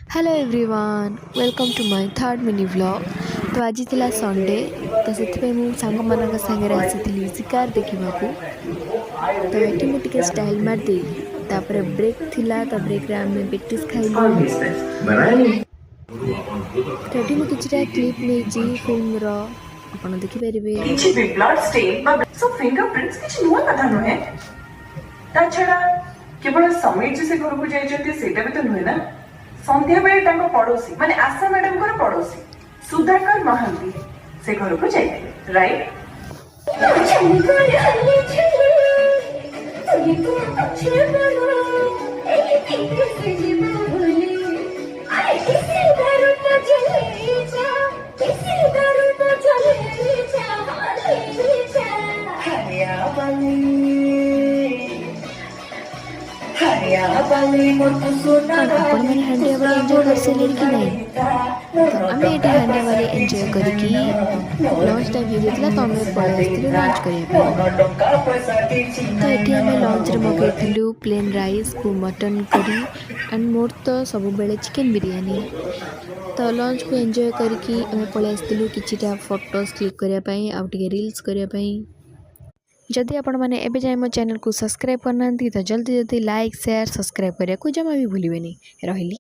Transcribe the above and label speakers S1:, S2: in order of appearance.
S1: Hello everyone welcome to my third mini vlog. तो आज थिला संडे तो से मुझे सांग मान सागर आसी शिकार देखा। तो ये मुझे स्टाइल मार देली तापर ब्रेक थिला तो ब्रेक रे आम पेटिस खाइलु। तो ये मुझे किसी क्लिप नहीं फिल्म रो आपन देखि परिबे।
S2: କିଛି ବି ବ୍ଲଡ୍ ଷ୍ଟେନ୍ ବା ସବୁ ଫିଙ୍ଗରପ୍ରିଣ୍ଟସ୍ କିଛି ନୂଆ କଥା ନୁହେଁ। ତା ଛଡ଼ା କେବଳ ସମୀର ଯେ ସେ ଘରକୁ ଯାଇଛନ୍ତି ସେଇଟା ବି ତ ନୁହେଁ ନା। ସନ୍ଧ୍ୟାବେଳେ ତାଙ୍କ ପଡ଼ୋଶୀ ମାନେ ଆଶା ମ୍ୟାଡାମଙ୍କର ପଡ଼ୋଶୀ ସୁଧାକର ମହାନ୍ତି ସେ ଘରକୁ ଯାଇଥିଲେ ରାଇଟ୍।
S1: आपण मैंने हांडिया वाली एंजॉय कर सारे कि नहीं। तो आम ये हांडिया वाली एंजॉय करके लंच टाइम हो जाता तो आम पलि लंच करने। तो ये आम लंच मगेलु प्लेन राइस को मटन करी एंड मोर तो सब बेले चिकेन बिरयानी। तो लंच को एंजॉय करके आम पलि किछिटा फोटोज क्लिक करने आउटे रील्स करने। जदि आपण मैंने एबे जाए मो चैनल को सब्सक्राइब करना तो जल्दी जल्दी लाइक शेयर सब्सक्राइब करने को जमा भी भूलिए नहीं। रही।